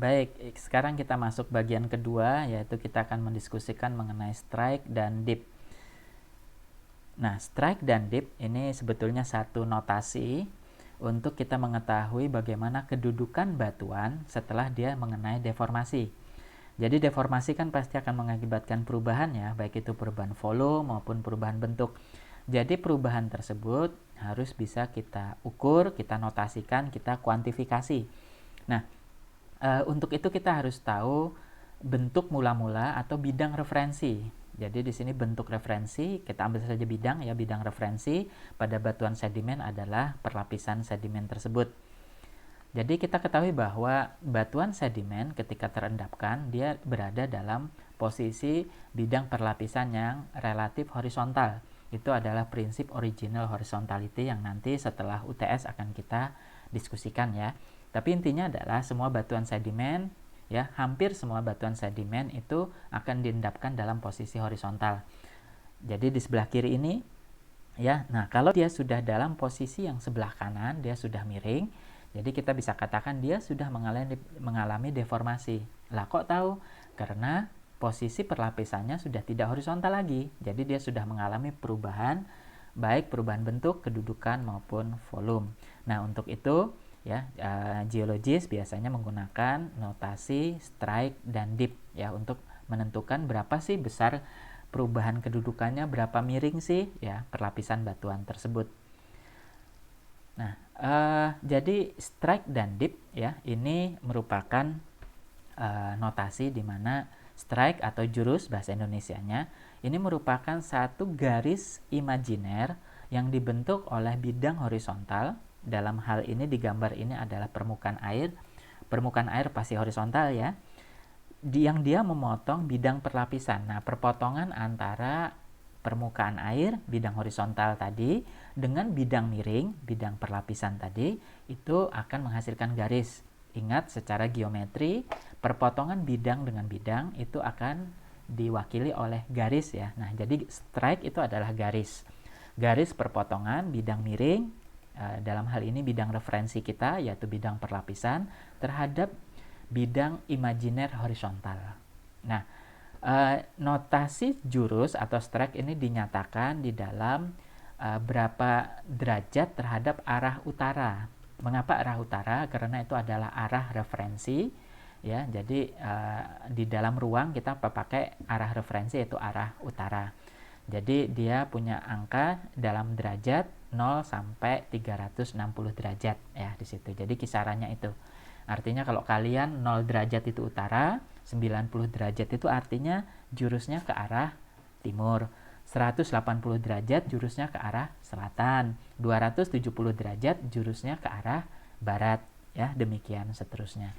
Baik, sekarang kita masuk bagian kedua, yaitu kita akan mendiskusikan mengenai strike dan dip. Nah, strike dan dip ini sebetulnya satu notasi untuk kita mengetahui bagaimana kedudukan batuan setelah dia mengenai deformasi. Jadi deformasi kan pasti akan mengakibatkan perubahan ya, baik itu perubahan volume maupun perubahan bentuk. Jadi perubahan tersebut harus bisa kita ukur, kita notasikan, kita kuantifikasi. Nah, untuk itu kita harus tahu bentuk mula-mula atau bidang referensi. Jadi di sini bentuk referensi, kita ambil saja bidang ya, bidang referensi pada batuan sedimen adalah perlapisan sedimen tersebut. Jadi kita ketahui bahwa batuan sedimen ketika terendapkan dia berada dalam posisi bidang perlapisan yang relatif horizontal. Itu adalah prinsip original horizontality yang nanti setelah UTS akan kita diskusikan ya. Tapi intinya adalah semua batuan sedimen ya, hampir semua batuan sedimen itu akan diendapkan dalam posisi horizontal. Jadi di sebelah kiri ini ya, nah kalau dia sudah dalam posisi yang sebelah kanan, dia sudah miring, jadi kita bisa katakan dia sudah mengalami deformasi. Lah kok tahu? Karena posisi perlapisannya sudah tidak horizontal lagi. Jadi dia sudah mengalami perubahan, baik perubahan bentuk, kedudukan maupun volume. Nah, untuk itu ya, geologis biasanya menggunakan notasi strike dan dip ya untuk menentukan berapa sih besar perubahan kedudukannya, berapa miring sih ya perlapisan batuan tersebut. Nah, jadi strike dan dip ya ini merupakan notasi di mana strike atau jurus bahasa Indonesianya ini merupakan satu garis imajiner yang dibentuk oleh bidang horizontal. Dalam hal ini di gambar ini adalah permukaan air. Permukaan air pasti horizontal ya. Yang dia memotong bidang perlapisan. Nah, perpotongan antara permukaan air, bidang horizontal tadi, dengan bidang miring, bidang perlapisan tadi, itu akan menghasilkan garis. Ingat, secara geometri, perpotongan bidang dengan bidang itu akan diwakili oleh garis ya. Nah, jadi strike itu adalah garis. Garis perpotongan bidang miring, dalam hal ini bidang referensi kita, yaitu bidang perlapisan, terhadap bidang imajiner horizontal. Nah, notasi jurus atau strike ini dinyatakan di dalam berapa derajat terhadap arah utara. Mengapa arah utara? Karena itu adalah arah referensi ya. Jadi di dalam ruang kita pakai arah referensi yaitu arah utara. Jadi dia punya angka dalam derajat 0 sampai 360 derajat ya di situ. Jadi kisarannya itu. Artinya kalau kalian 0 derajat itu utara, 90 derajat itu artinya jurusnya ke arah timur. 180 derajat jurusnya ke arah selatan. 270 derajat jurusnya ke arah barat ya, demikian seterusnya.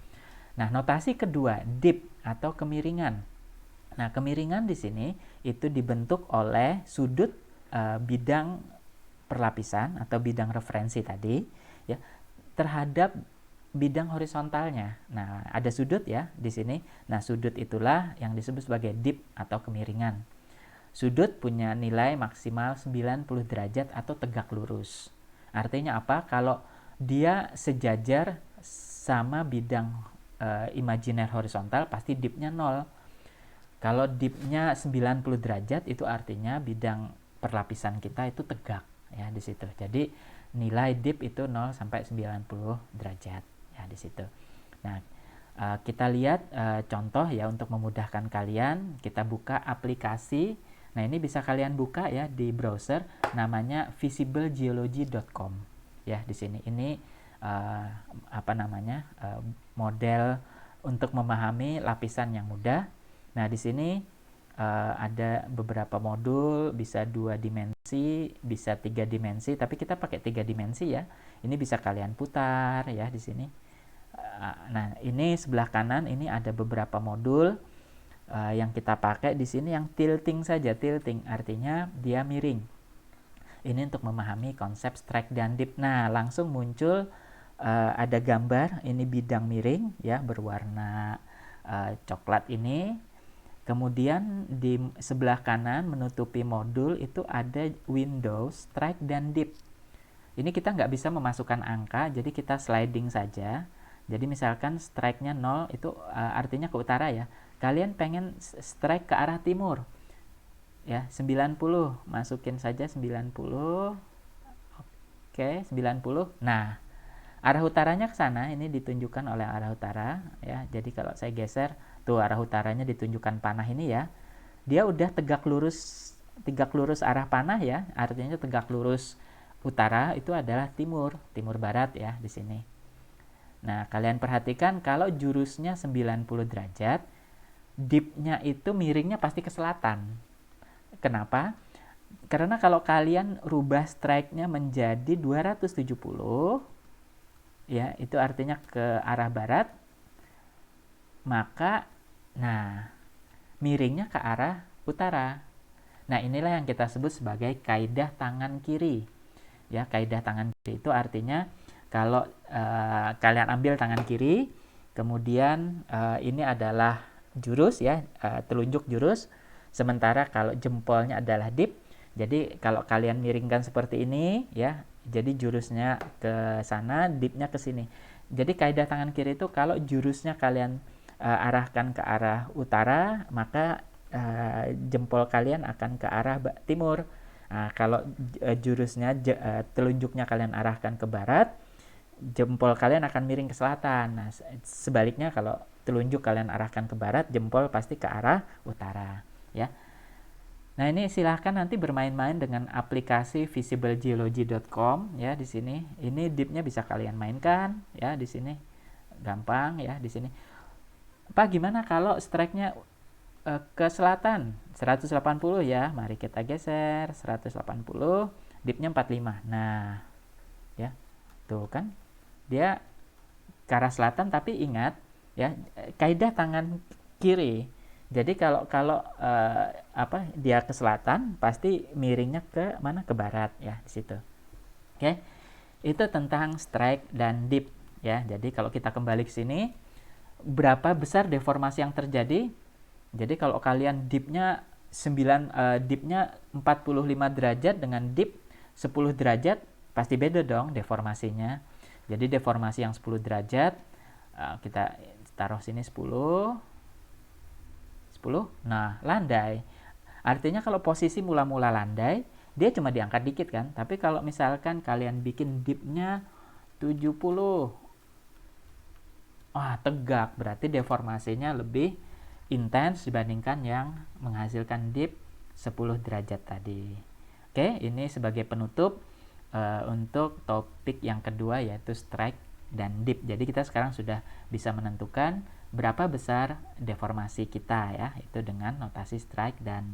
Nah, notasi kedua, dip atau kemiringan. Nah, kemiringan di sini itu dibentuk oleh sudut bidang perlapisan atau bidang referensi tadi ya terhadap bidang horizontalnya. Nah, ada sudut ya di sini. Nah, sudut itulah yang disebut sebagai dip atau kemiringan. Sudut punya nilai maksimal 90 derajat atau tegak lurus. Artinya apa? Kalau dia sejajar sama bidang imajiner horizontal, pasti dipnya 0. Kalau dipnya 90 derajat itu artinya bidang perlapisan kita itu tegak ya di situ. Jadi nilai dip itu 0 sampai 90 derajat ya di situ. Nah, kita lihat contoh ya untuk memudahkan kalian. Kita buka aplikasi. Nah, ini bisa kalian buka ya di browser namanya visiblegeology.com. Ya, di sini ini model untuk memahami lapisan yang mudah. Nah, di sini ada beberapa modul, bisa 2 dimensi, bisa 3 dimensi, tapi kita pakai 3 dimensi ya. Ini bisa kalian putar ya di sini. Nah, ini sebelah kanan ini ada beberapa modul yang kita pakai di sini yang tilting saja, tilting artinya dia miring. Ini untuk memahami konsep strike dan dip. Nah, langsung muncul ada gambar ini bidang miring ya berwarna coklat ini. Kemudian di sebelah kanan menutupi modul itu ada window strike dan dip. Ini kita nggak bisa memasukkan angka, jadi kita sliding saja. Jadi misalkan strike-nya 0 itu artinya ke utara ya. Kalian pengen strike ke arah timur. Ya, 90. Masukin saja 90. Oke, 90. Nah, arah utaranya ke sana, ini ditunjukkan oleh arah utara ya. Jadi kalau saya geser, tuh arah utaranya ditunjukkan panah ini ya. Dia udah tegak lurus arah panah ya. Artinya tegak lurus utara itu adalah timur barat ya di sini. Nah, kalian perhatikan kalau jurusnya 90 derajat, dip-nya itu miringnya pasti ke selatan. Kenapa? Karena kalau kalian rubah strike-nya menjadi 270, ya, itu artinya ke arah barat, maka nah, miringnya ke arah utara. Nah, inilah yang kita sebut sebagai kaidah tangan kiri. Ya, kaidah tangan kiri itu artinya kalau kalian ambil tangan kiri, kemudian ini adalah jurus ya, telunjuk jurus, sementara kalau jempolnya adalah dip. Jadi kalau kalian miringkan seperti ini ya, jadi jurusnya ke sana, dipnya ke sini. Jadi kaidah tangan kiri itu kalau jurusnya kalian arahkan ke arah utara, maka jempol kalian akan ke arah timur. Nah, kalau jurusnya telunjuknya kalian arahkan ke barat, jempol kalian akan miring ke selatan. Nah, sebaliknya kalau telunjuk kalian arahkan ke barat, jempol pasti ke arah utara, ya. Nah, ini silahkan nanti bermain-main dengan aplikasi visiblegeology.com ya di sini. Ini dipnya bisa kalian mainkan ya di sini. Gampang ya di sini. Pak, gimana kalau strike-nya ke selatan 180 ya? Mari kita geser 180, dipnya 45. Nah, ya. Tuh kan. Dia ke arah selatan, tapi ingat ya, kaidah tangan kiri. Jadi kalau dia ke selatan, pasti miringnya ke mana? Ke barat ya di situ. Oke. Itu tentang strike dan dip ya. Jadi kalau kita kembali ke sini, berapa besar deformasi yang terjadi? Jadi kalau kalian dipnya 45 derajat dengan dip 10 derajat, pasti beda dong deformasinya. Jadi deformasi yang 10 derajat, kita taruh sini 10. Nah, landai. Artinya kalau posisi mula-mula landai, dia cuma diangkat dikit kan. Tapi kalau misalkan kalian bikin dipnya 70, wah tegak, berarti deformasinya lebih intens dibandingkan yang menghasilkan dip 10 derajat tadi. Oke, ini sebagai penutup untuk topik yang kedua, yaitu strike dan dip. Jadi kita sekarang sudah bisa menentukan berapa besar deformasi kita ya, itu dengan notasi strike dan